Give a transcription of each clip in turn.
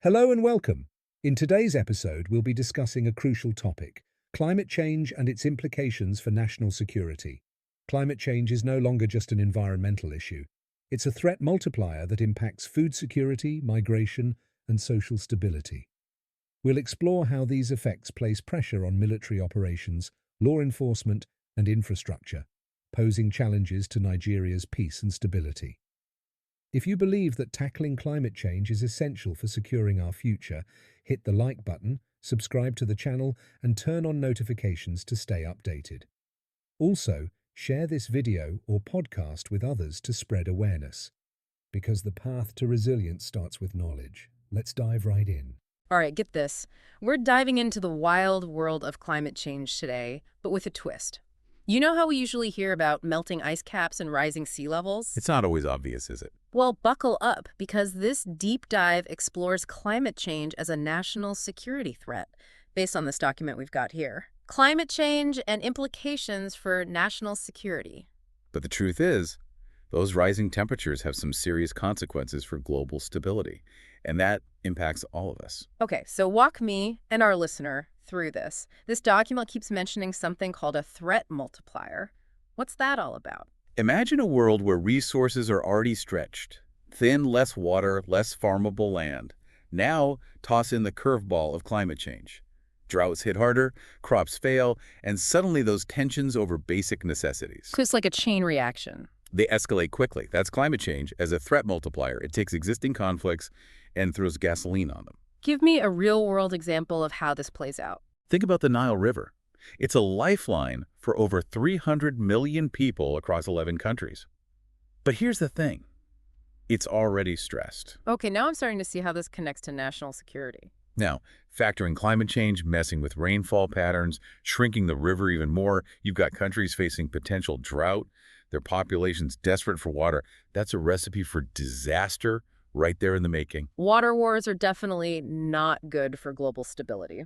Hello and welcome. In today's episode, we'll be discussing a crucial topic, climate change and its implications for national security. Climate change is no longer just an environmental issue. It's a threat multiplier that impacts food security, migration, and social stability. We'll explore how these effects place pressure on military operations, law enforcement, and infrastructure, posing challenges to Nigeria's peace and stability. If you believe that tackling climate change is essential for securing our future, hit the like button, subscribe to the channel, and turn on notifications to stay updated. Also, share this video or podcast with others to spread awareness. Because the path to resilience starts with knowledge. Let's dive right in. All right, get this. We're diving into the wild world of climate change today, but with a twist. You know how we usually hear about melting ice caps and rising sea levels? It's not always obvious, is it? Well, buckle up, because this deep dive explores climate change as a national security threat, based on this document we've got here. Climate change and implications for national security. But the truth is, those rising temperatures have some serious consequences for global stability, and that impacts all of us. Okay, so walk me and our listener through this. This document keeps mentioning something called a threat multiplier. What's that all about? Imagine a world where resources are already stretched. Thin, less water, less farmable land. Now, toss in the curveball of climate change. Droughts hit harder, crops fail, and suddenly those tensions over basic necessities. So it's like a chain reaction. They escalate quickly. That's climate change as a threat multiplier. It takes existing conflicts and throws gasoline on them. Give me a real-world example of how this plays out. Think about the Nile River. It's a lifeline for over 300 million people across 11 countries. But here's the thing. It's already stressed. Okay, now I'm starting to see how this connects to national security. Now, factoring climate change, messing with rainfall patterns, shrinking the river even more, you've got countries facing potential drought, their populations desperate for water. That's a recipe for disaster right there in the making. Water wars are definitely not good for global stability.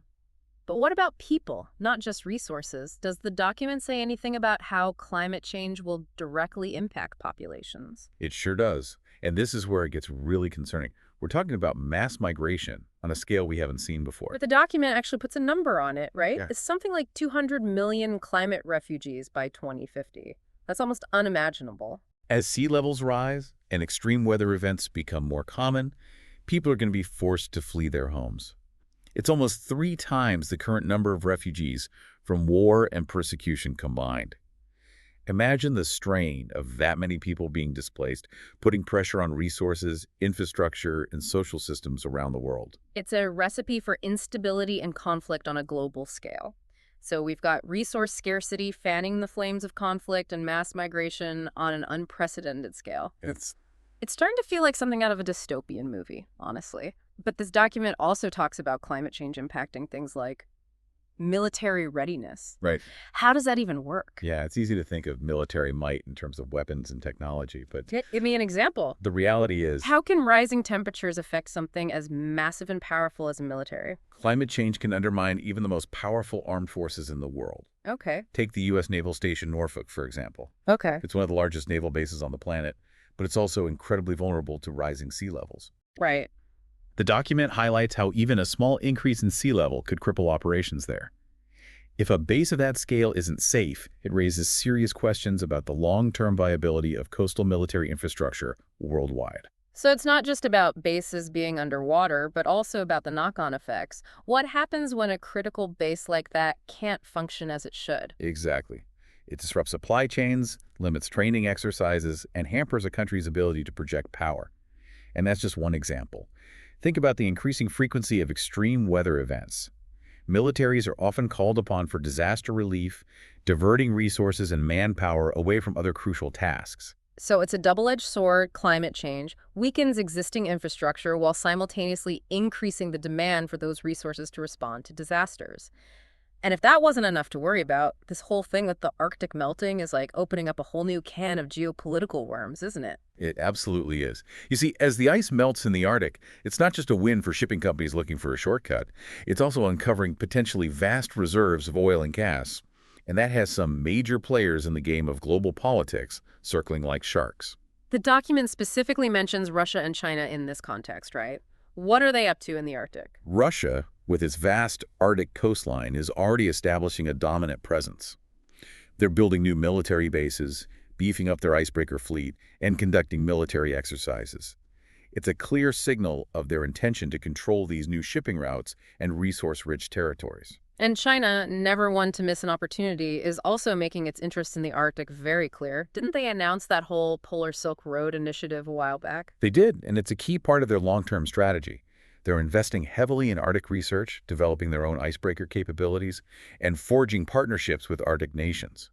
But what about people, not just resources? Does the document say anything about how climate change will directly impact populations? It sure does. And this is where it gets really concerning. We're talking about mass migration on a scale we haven't seen before. But the document actually puts a number on it, right? Yeah. It's something like 200 million climate refugees by 2050. That's almost unimaginable. As sea levels rise and extreme weather events become more common, people are going to be forced to flee their homes. It's almost 3 times the current number of refugees from war and persecution combined. Imagine the strain of that many people being displaced, putting pressure on resources, infrastructure, and social systems around the world. It's a recipe for instability and conflict on a global scale. So we've got resource scarcity fanning the flames of conflict and mass migration on an unprecedented scale. It's starting to feel like something out of a dystopian movie, honestly. But this document also talks about climate change impacting things like military readiness. right. How does that even work? Yeah, it's easy to think of military might in terms of weapons and technology, but Give me an example. the reality is How can rising temperatures affect something as massive and powerful as a military? climate change can undermine even the most powerful armed forces in the world. Okay. Take the U.S. Naval Station Norfolk, for example. Okay. It's one of the largest naval bases on the planet, but it's also incredibly vulnerable to rising sea levels. Right. The document highlights how even a small increase in sea level could cripple operations there. If a base of that scale isn't safe, it raises serious questions about the long-term viability of coastal military infrastructure worldwide. So it's not just about bases being underwater, but also about the knock-on effects. What happens when a critical base like that can't function as it should? Exactly. It disrupts supply chains, limits training exercises, and hampers a country's ability to project power. And that's just one example. Think about the increasing frequency of extreme weather events. Militaries are often called upon for disaster relief, diverting resources and manpower away from other crucial tasks. So it's a double-edged sword. Climate change weakens existing infrastructure while simultaneously increasing the demand for those resources to respond to disasters. And if that wasn't enough to worry about, this whole thing with the Arctic melting is like opening up a whole new can of geopolitical worms, isn't it? It absolutely is. You see, as the ice melts in the Arctic, it's not just a win for shipping companies looking for a shortcut. It's also uncovering potentially vast reserves of oil and gas. And that has some major players in the game of global politics circling like sharks. The document specifically mentions Russia and China in this context, right? What are they up to in the Arctic? Russia, with its vast Arctic coastline, is already establishing a dominant presence. They're building new military bases, beefing up their icebreaker fleet, and conducting military exercises. It's a clear signal of their intention to control these new shipping routes and resource-rich territories. And China, never one to miss an opportunity, is also making its interest in the Arctic very clear. Didn't they announce that whole Polar Silk Road initiative a while back? They did, and it's a key part of their long-term strategy. They're investing heavily in Arctic research, developing their own icebreaker capabilities, and forging partnerships with Arctic nations.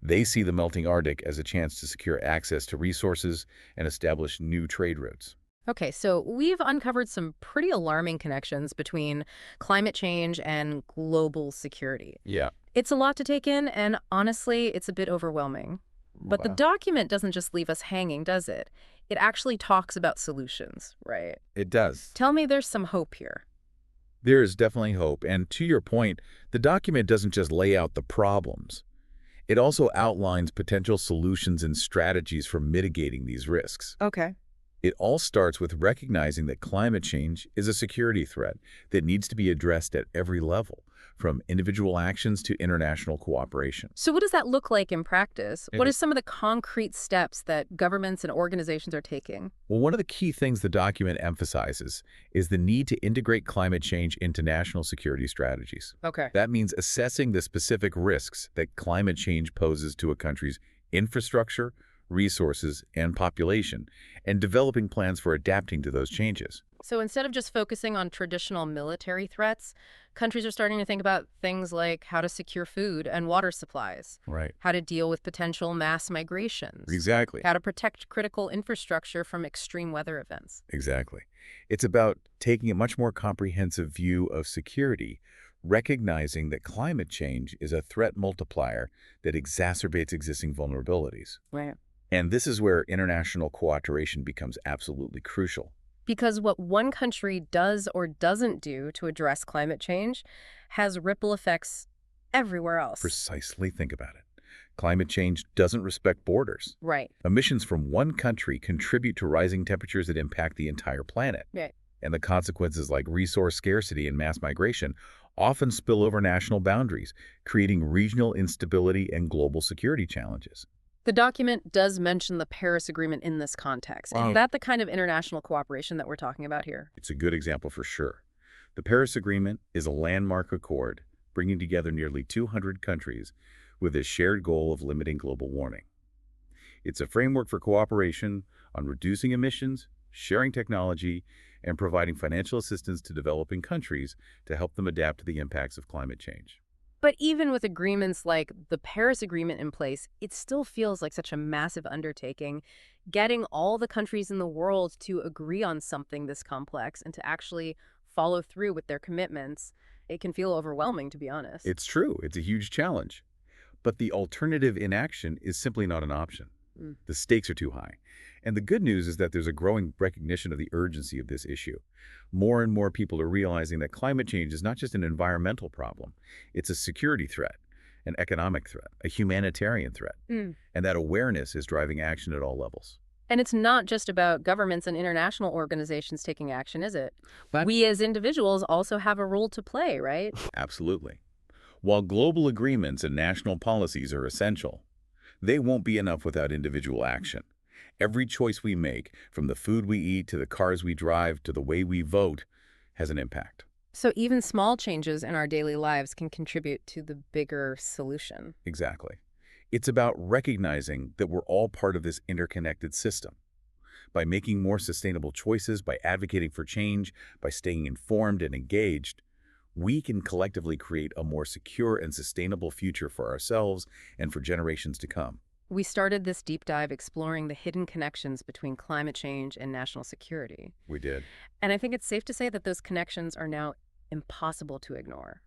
They see the melting Arctic as a chance to secure access to resources and establish new trade routes. Okay, so we've uncovered some pretty alarming connections between climate change and global security. Yeah. It's a lot to take in, and honestly, it's a bit overwhelming. But the Wow. document doesn't just leave us hanging, does it? It actually talks about solutions, right? It does. Tell me there's some hope here. There is definitely hope, and to your point, the document doesn't just lay out the problems. It also outlines potential solutions and strategies for mitigating these risks. Okay. It all starts with recognizing that climate change is a security threat that needs to be addressed at every level, from individual actions to international cooperation. So what does that look like in practice? It What are is- some of the concrete steps that governments and organizations are taking? Well, one of the key things the document emphasizes is the need to integrate climate change into national security strategies. Okay. That means assessing the specific risks that climate change poses to a country's infrastructure, resources, and population, and developing plans for adapting to those changes. So instead of just focusing on traditional military threats, countries are starting to think about things like how to secure food and water supplies, Right. how to deal with potential mass migrations, Exactly. how to protect critical infrastructure from extreme weather events. Exactly. It's about taking a much more comprehensive view of security, recognizing that climate change is a threat multiplier that exacerbates existing vulnerabilities. Right. And this is where international cooperation becomes absolutely crucial. Because what one country does or doesn't do to address climate change has ripple effects everywhere else. Precisely, think about it. Climate change doesn't respect borders. Right. Emissions from one country contribute to rising temperatures that impact the entire planet. Right. And the consequences like resource scarcity and mass migration often spill over national boundaries, creating regional instability and global security challenges. The document does mention the Paris Agreement in this context. Wow. Is that the kind of international cooperation that we're talking about here? It's a good example for sure. The Paris Agreement is a landmark accord bringing together nearly 200 countries with a shared goal of limiting global warming. It's a framework for cooperation on reducing emissions, sharing technology, and providing financial assistance to developing countries to help them adapt to the impacts of climate change. But even with agreements like the Paris Agreement in place, it still feels like such a massive undertaking. Getting all the countries in the world to agree on something this complex and to actually follow through with their commitments, it can feel overwhelming, to be honest. It's true, it's a huge challenge. But the alternative inaction is simply not an option. Mm. The stakes are too high. And the good news is that there's a growing recognition of the urgency of this issue. More and more people are realizing that climate change is not just an environmental problem. It's a security threat, an economic threat, a humanitarian threat. Mm. And that awareness is driving action at all levels. And it's not just about governments and international organizations taking action, is it? But- We as individuals also have a role to play, right? Absolutely. While global agreements and national policies are essential, they won't be enough without individual action. Every choice we make, from the food we eat to the cars we drive to the way we vote, has an impact. So even small changes in our daily lives can contribute to the bigger solution. Exactly. It's about recognizing that we're all part of this interconnected system. By making more sustainable choices, by advocating for change, by staying informed and engaged, we can collectively create a more secure and sustainable future for ourselves and for generations to come. We started this deep dive exploring the hidden connections between climate change and national security. We did. And I think it's safe to say that those connections are now impossible to ignore.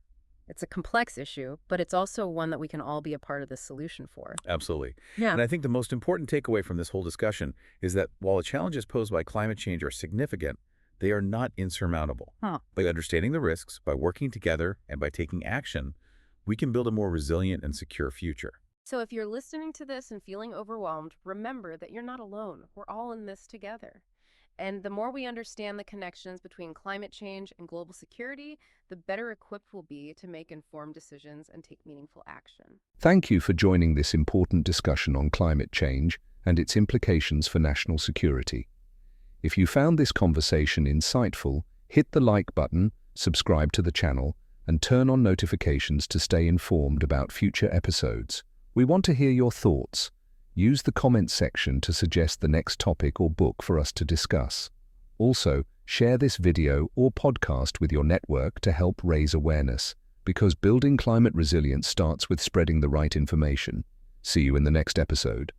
It's a complex issue, but it's also one that we can all be a part of the solution for. Absolutely. Yeah. And I think the most important takeaway from this whole discussion is that while the challenges posed by climate change are significant, they are not insurmountable. By understanding the risks, by working together, and by taking action, we can build a more resilient and secure future. So if you're listening to this and feeling overwhelmed, remember that you're not alone. We're all in this together. And the more we understand the connections between climate change and global security, the better equipped we'll be to make informed decisions and take meaningful action. Thank you for joining this important discussion on climate change and its implications for national security. If you found this conversation insightful, hit the like button, subscribe to the channel, and turn on notifications to stay informed about future episodes. We want to hear your thoughts. Use the comments section to suggest the next topic or book for us to discuss. Also, share this video or podcast with your network to help raise awareness, because building climate resilience starts with spreading the right information. See you in the next episode.